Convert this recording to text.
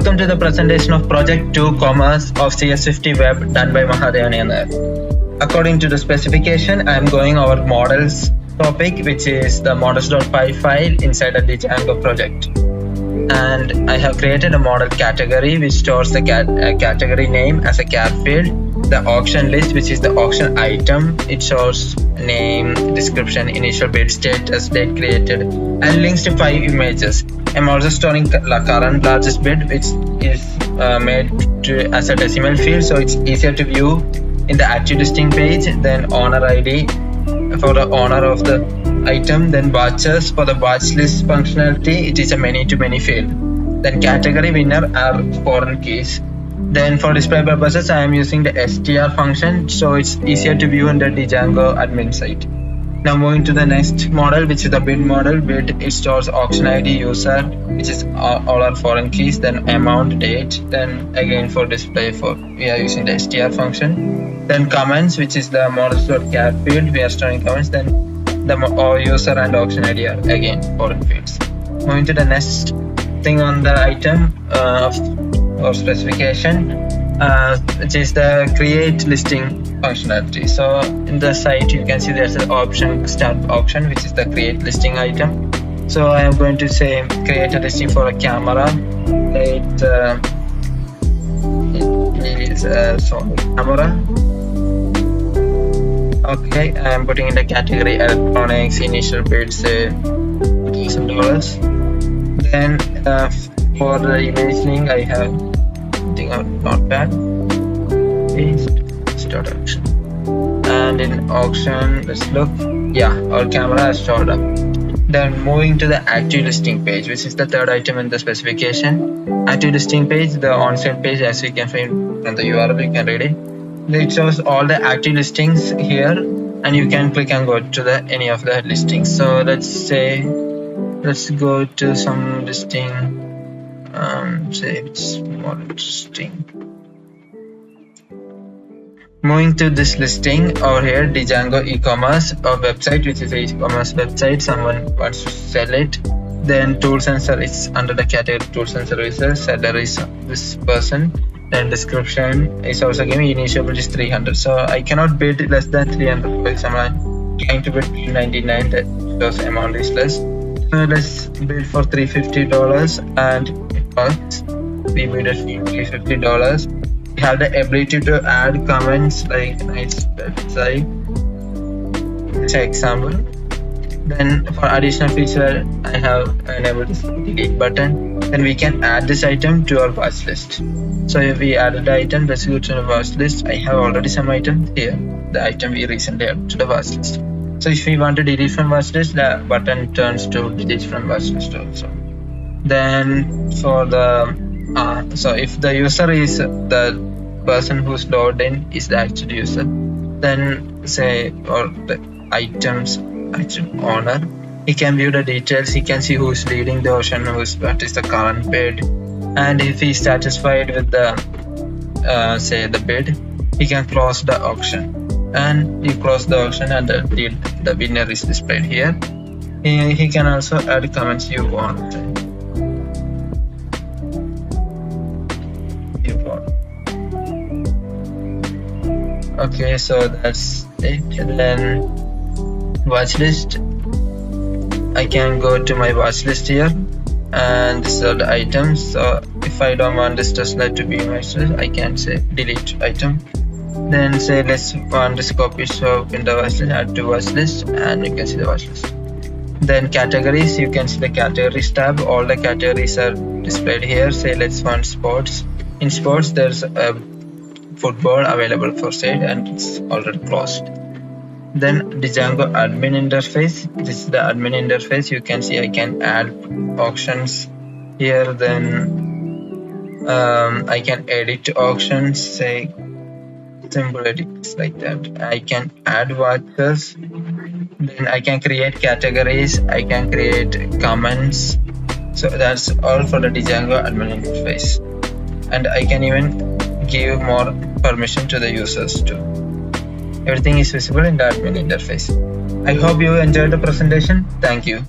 Welcome to the presentation of Project 2 Commerce of CS50 Web done by Mahadevan A Nair. According to the specification, I am going over models topic, which is the Models.py file inside the Django project. And I have created a model category which stores the category name as a char field. The auction list, which is the auction item, it shows name, description, initial bid, status, date created, and links to 5 images. I'm also storing current largest bid, which is made as a decimal field, so it's easier to view in the active listing page. Then owner ID for the owner of the item, then watches for the watch list functionality, it is a many-to-many field. Then category winner are foreign keys. Then for display purposes, I am using the str function, so it's easier to view in the Django admin site. Now moving to the next model, which is the bid model. Bid, it stores auction ID, user, which is all our foreign keys, then amount, date. Then again for display, we are using the str function. Then comments, which is the models.char field, we are storing comments. Then the user and auction ID are again foreign fields. Moving to the next thing on the item or specification, which is the create listing functionality. So in the site you can see there's an option start auction, which is the create listing item. So I am going to say create a listing for a camera. It is camera. Okay, I am putting in the category electronics, initial bid say $1,000. Then for the image link, I have something on Notepad. Paste, start auction. And in auction, let's look. Yeah, our camera has showed up. Then moving to the active listing page, which is the third item in the specification. Active listing page, the on-site page, as you can find from the URL, you can read it. It shows all the active listings here, and you can click and go to any of the listings. So let's go to some listing. Say it's more interesting. Moving to this listing over here, Django e-commerce or website, which is an e-commerce website. Someone wants to sell it. Then tools and services, under the category tools and services, seller is this person. Then description is also giving initial bid is 300. So I cannot bid less than 300. For example, I'm trying to bid 399. That shows amount is less. So let's bid for $350 and it works. We bid at $350. We have the ability to add comments like nice website. It's an example. Then for additional feature, I have enabled this delete button. Then we can add this item to our watch list. So if we added the item, let's go to the watch list. I have already some items here. The item we recently added to the watch list. So if we want to delete from watch list, the button turns to delete from watch list also. Then for the so if the user is the person who's logged in is the actual user, then say or the items actual owner, he can view the details. He can see who's leading the auction, what is the current bid, and if he's satisfied with the say the bid, he can close the auction. And you close the auction and the winner is displayed here. He can also add comments you want. Okay, so that's it. Then watch list. I can go to my watch list here, and these are the items. So if I don't want this Tesla to be my list, I can say delete item. Then say let's want this copy so in the watch list, add to watch list, and you can see the watch list. Then categories, you can see the categories tab. All the categories are displayed here. Say let's want sports. In sports, there's a football available for sale and it's already closed. Then Django admin interface. This is the admin interface. You can see I can add auctions here. Then I can edit auctions. Say simple edits like that. I can add watches. Then I can create categories. I can create comments. So that's all for the Django admin interface. And I can even give more permission to the users too. Everything is visible in the admin interface. I hope you enjoyed the presentation. Thank you.